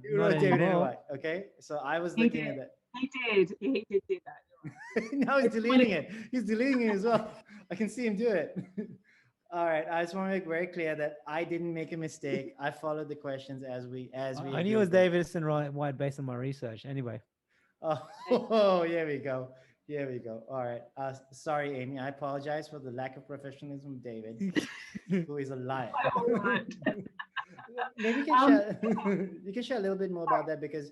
You wrote David and White. Okay, so I was looking at that. He did do that. Now he's deleting it. He's deleting it as well. I can see him do it. All right. I just want to make very clear that I didn't make a mistake. I followed the questions as we. I knew it was Davis and White based on my research. Anyway. Oh, here we go. Here we go. All right. Sorry, Amy. I apologize for the lack of professionalism of David, who is a liar. All right. Maybe you can share. You can share a little bit more about that because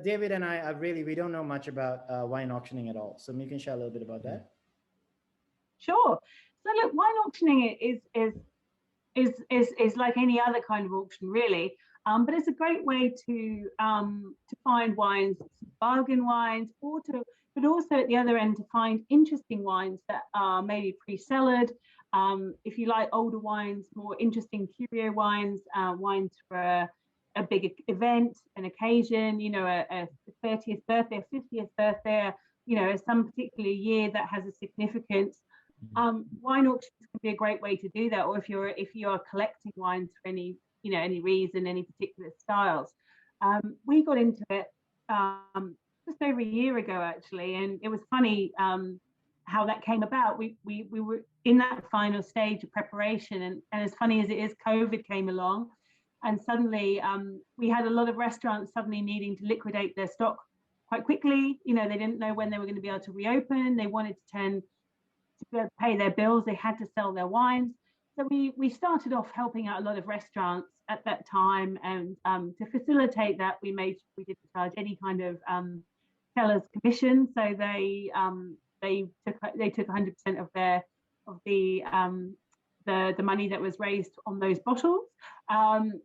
David and I really we don't know much about wine auctioning at all. So maybe you can share a little bit about that. Sure. So look, wine auctioning is like any other kind of auction, really. But it's a great way to find wines, bargain wines, but also at the other end to find interesting wines that are maybe pre-cellared. If you like older wines, more interesting curio wines, wines for a big event, an occasion, a 30th birthday, a 50th birthday, some particular year that has a significance. Wine auctions can be a great way to do that, or if you're collecting wines for any reason, any particular styles. We got into it just over a year ago, actually, and it was funny how that came about. We were in that final stage of preparation, and as funny as it is, COVID came along, and suddenly we had a lot of restaurants suddenly needing to liquidate their stock quite quickly. They didn't know when they were going to be able to reopen. They wanted to be able to pay their bills. They had to sell their wines. So we started off helping out a lot of restaurants at that time, and to facilitate that, we didn't charge any kind of seller's commission. So they took 100% of the money that was raised on those bottles, and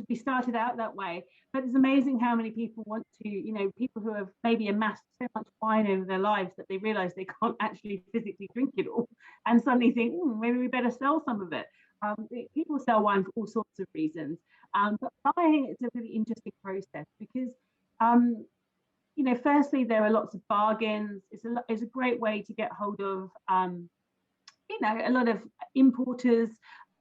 we started out that way. But it's amazing how many people want to, people who have maybe amassed so much wine over their lives that they realize they can't actually physically drink it all, and suddenly think, maybe we better sell some of it. People sell wine for all sorts of reasons, but buying, it's a really interesting process because, firstly, there are lots of bargains. It's a great way to get hold of, a lot of importers,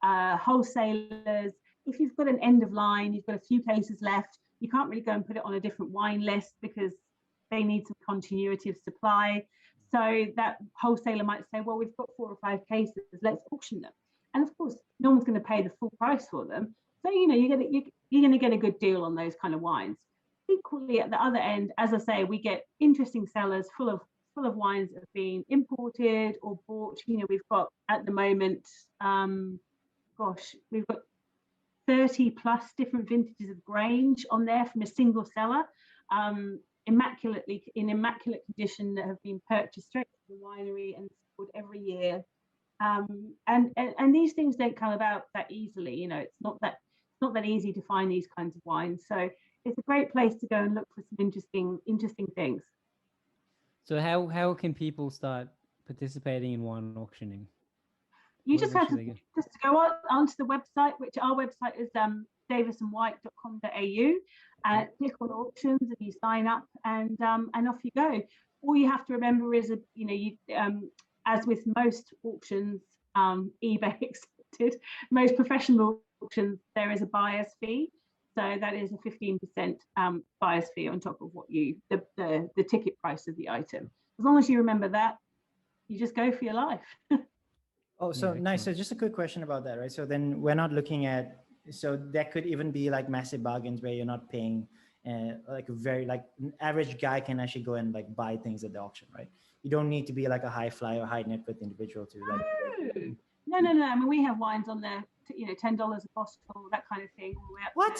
wholesalers. If you've got an end of line, you've got a few cases left, you can't really go and put it on a different wine list because they need some continuity of supply. So that wholesaler might say, well, we've got 4 or 5 cases, let's auction them. And of course, no one's going to pay the full price for them. So, you're going to get a good deal on those kind of wines. Equally, at the other end, as I say, we get interesting sellers full of wines that have been imported or bought. We've got at the moment, we've got 30 plus different vintages of Grange on there from a single seller, in immaculate condition, that have been purchased straight from the winery and sold every year. And these things don't come about that easily. It's not that easy to find these kinds of wines. So it's a great place to go and look for some interesting things. So how can people start participating in wine auctioning? You just have to go onto the website, which our website is davisandwhite.com.au, click on auctions and you sign up, and off you go. All you have to remember is, as with most auctions, eBay accepted, most professional auctions, there is a buyer's fee. So that is a 15% buyer's fee on top of what the ticket price of the item. As long as you remember that, you just go for your life. Oh, so nice. So just a quick question about that, right? So then we're not looking at, so that could even be like massive bargains where you're not paying like an average guy can actually go and like buy things at the auction, right? You don't need to be like a high fly or high net worth individual to like. No. I mean, we have wines on there, $10 a bottle, that kind of thing. What?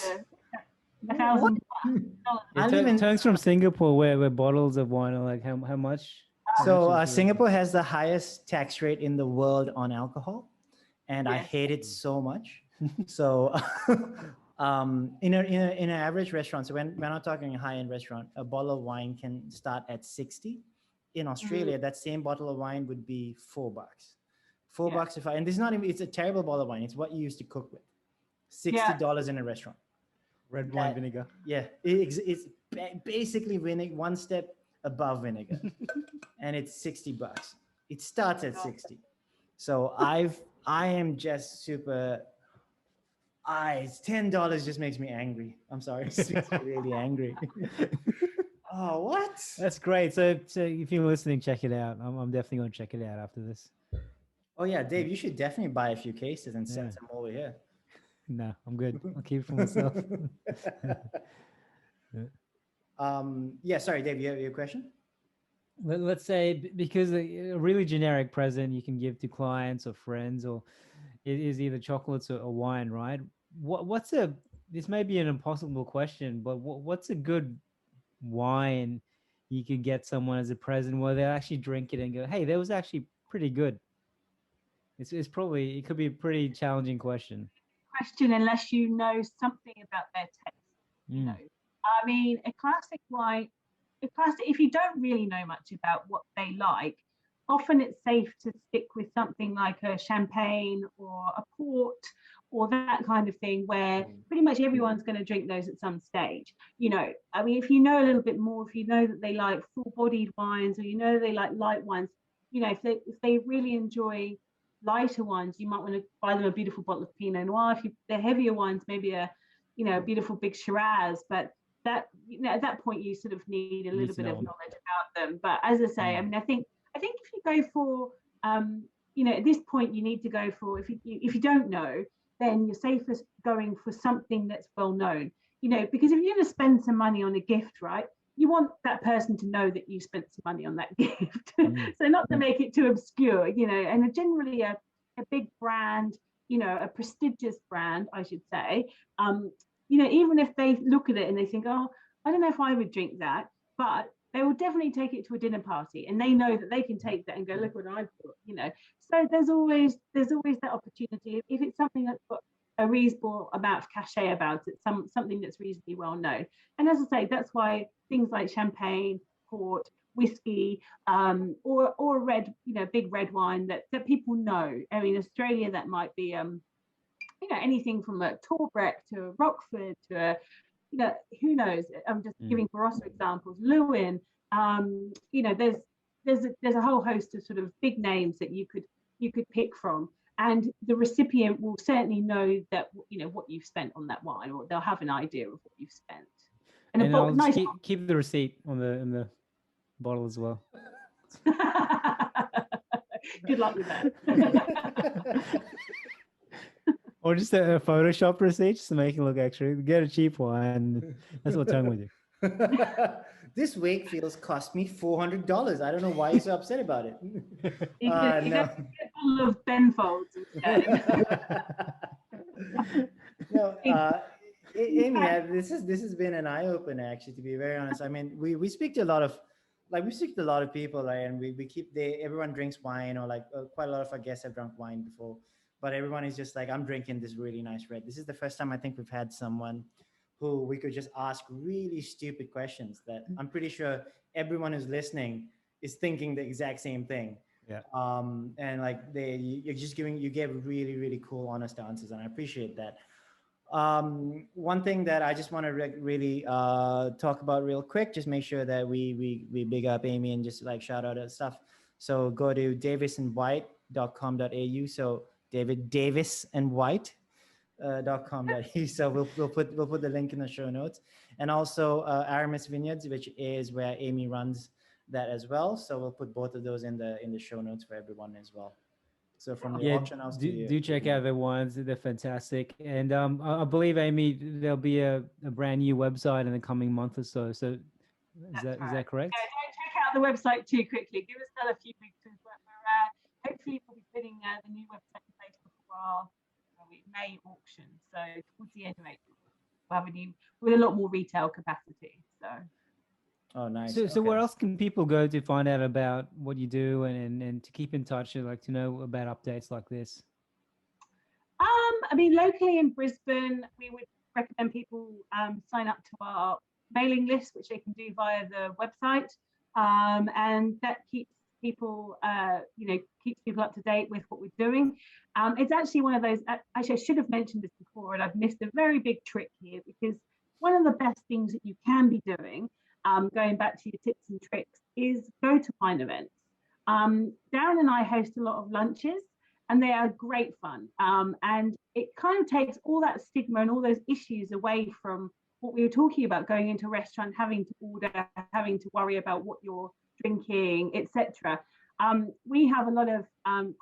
$1,000. It turns from Singapore where bottles of wine are like how much? So Singapore has the highest tax rate in the world on alcohol, and I hate it so much. So in an average restaurant, so when we're not talking a high-end restaurant, a bottle of wine can start at 60. In Australia, that same bottle of wine would be $4. $4 and this is not even, it's a terrible bottle of wine. It's what you used to cook with. $60 in a restaurant. Red wine vinegar. Yeah, it's basically vinegar, one step above vinegar, and it's $60. It starts at 60. So I am just super. It's $10 just makes me angry. I'm sorry, it makes me really angry. Oh, what? That's great. So if you're listening, check it out. I'm definitely going to check it out after this. Oh yeah, Dave, you should definitely buy a few cases and send some over here. No, I'm good. I'll keep it for myself. Yeah, sorry, Dave, you have your question? Let's say because a really generic present you can give to clients or friends, or it is either chocolates or wine, right? What's a this may be an impossible question, but what's a good wine you could get someone as a present where they actually drink it and go, hey, that was actually pretty good? It's probably, it could be a pretty challenging question. Question, unless you know something about their taste. Mm. I mean, a classic wine, a classic, if you don't really know much about what they like, often it's safe to stick with something like a champagne or a port or that kind of thing, where pretty much everyone's going to drink those at some stage. I mean, if you know a little bit more, if you know that they like full-bodied wines, or they like light wines, if they really enjoy lighter wines, you might want to buy them a beautiful bottle of Pinot Noir. If they're heavier wines, maybe a beautiful big Shiraz. But that, at that point, you sort of need a little bit of knowledge about them. But as I say, I mean, I think if you go for, at this point, you need to go for, if you don't know, then you're safest going for something that's well known. Because if you're going to spend some money on a gift, right, you want that person to know that you spent some money on that gift. So not to make it too obscure, and generally a big brand, a prestigious brand, I should say, even if they look at it and they think, oh, I don't know if I would drink that, but they will definitely take it to a dinner party, and they know that they can take that and go, look what I bought. So there's always that opportunity. If it's something that's got a reasonable amount of cachet about it, something that's reasonably well known. And as I say, that's why things like champagne, port, whiskey, or a red, big red wine that people know. I mean, Australia, that might be anything from a Torbreck to a Rockford to a, who knows? I'm just giving Barossa examples. Lewin, there's a whole host of sort of big names that you could pick from, and the recipient will certainly know that what you've spent on that wine, or they'll have an idea of what you've spent. And I'll nice keep the receipt on the bottle as well. Good luck with that. Or just a Photoshop receipt just to make it look extra. Get a cheap one. That's what's wrong with you. This wake feels cost me $400. I don't know why you're so upset about it. You can get a bottle of Penfold. No, Amy, this has been an eye opener, actually, to be very honest. I mean, we speak to a lot of people, right? And we keep everyone drinks wine, or quite a lot of our guests have drunk wine before, but everyone is just like, I'm drinking this really nice red. This is the first time I think we've had someone who we could just ask really stupid questions that I'm pretty sure everyone who's listening is thinking the exact same thing. Yeah. And you gave really, really cool, honest answers, and I appreciate that. One thing that I just want to really talk about real quick, just make sure that we big up Amy and just shout out stuff. So go to davisandwhite.com.au. So David Davis and White. .com.au. So we'll put the link in the show notes, and also Aramis Vineyards, which is where Amy runs that as well. So we'll put both of those in the show notes for everyone as well. So from the auction house, do check out the wines; they're fantastic. And I believe, Amy, there'll be a brand new website in the coming month or so. So is that correct? Yeah, don't check out the website too quickly. Give us another few weeks. Hopefully we'll be putting the new website in place before our May auction. So towards the end of April, we'll have a new with a lot more retail capacity. So. Oh, nice. So where else can people go to find out about what you do and to keep in touch, and to know about updates like this? I mean, locally in Brisbane, we would recommend people sign up to our mailing list, which they can do via the website, and that keeps people, keeps people up to date with what we're doing. It's actually one of those. Actually, I should have mentioned this before, and I've missed a very big trick here, because one of the best things that you can be doing, going back to your tips and tricks, is go to wine events. Darren and I host a lot of lunches, and they are great fun. And it kind of takes all that stigma and all those issues away from what we were talking about, going into a restaurant, having to order, having to worry about what you're drinking, etc. We have a lot of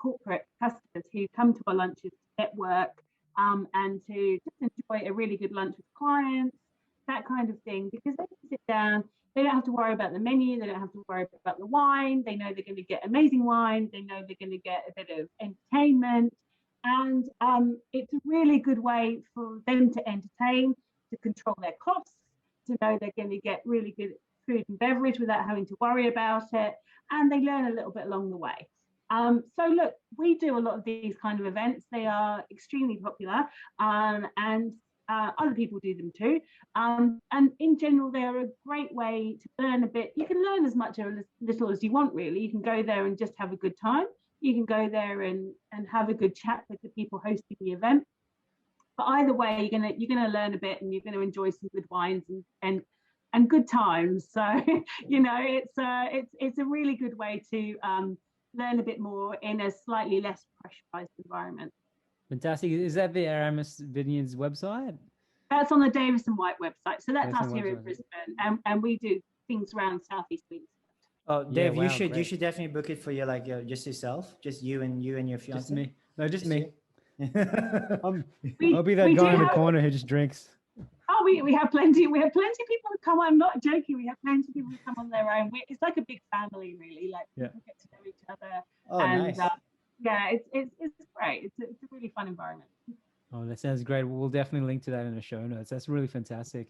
corporate customers who come to our lunches to network and to just enjoy a really good lunch with clients, that kind of thing, because they can sit down, They don't have to worry about the menu. They don't have to worry about the wine. They know they're going to get amazing wine. They know they're going to get a bit of entertainment. And it's a really good way for them to entertain, to control their costs, to know they're going to get really good food and beverage without having to worry about it. And they learn a little bit along the way. So look, we do a lot of these kind of events. They are extremely popular, and other people do them too. And in general, they're a great way to learn a bit. You can learn as much or as little as you want, really. You can go there and just have a good time. You can go there and have a good chat with the people hosting the event. But either way, you're gonna learn a bit, and you're gonna enjoy some good wines and good times. So it's a really good way to learn a bit more in a slightly less pressurized environment. Fantastic. Is that the Aramis Vineyards website? That's on the Davis & White website. So that's us here website. in Brisbane, and we do things around Southeast Queensland. Oh, Dave, wow, you should definitely book it for your just yourself, just you and your fiance. Just me. No, just me. I'll We be that do guy in the have- corner who just drinks. Oh, we have plenty. We have plenty of people who come. I'm not joking. We have plenty of people who come on their own. It's like a big family, really. Like people get to know each other. Oh, and, nice. Yeah, it's great. It's a really fun environment. Oh, that sounds great. We'll definitely link to that in the show notes. That's really fantastic.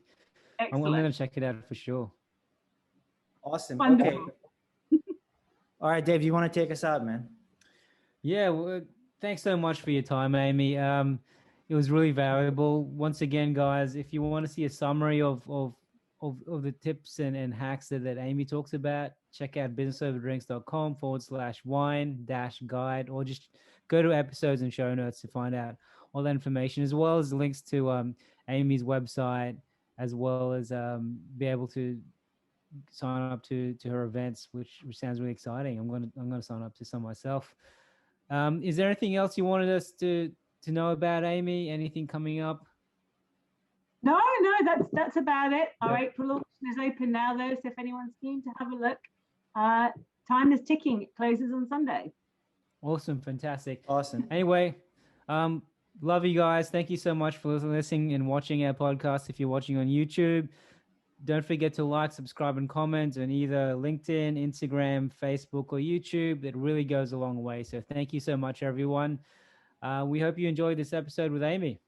I'm Excellent. going to check it out for sure. Awesome. Wonderful. Okay. All right, Dave, you want to take us out, man? Yeah, well, thanks so much for your time, Amy. It was really valuable. Once again, guys, if you want to see a summary of the tips and hacks that Amy talks about, check out businessoverdrinks.com/wine-guide, or just go to episodes and show notes to find out all that information, as well as links to Amy's website, as well as be able to sign up to her events, which sounds really exciting. I'm gonna sign up to some myself. Is there anything else you wanted us to know about, Amy? Anything coming up? No, that's about it. Our April auction is open now, though, so if anyone's keen to have a look, time is ticking. It closes on Sunday. Awesome, fantastic. Awesome. Anyway, love you guys. Thank you so much for listening and watching our podcast. If you're watching on YouTube, don't forget to like, subscribe, and comment on either LinkedIn, Instagram, Facebook, or YouTube. It really goes a long way. So thank you so much, everyone. We hope you enjoyed this episode with Amy.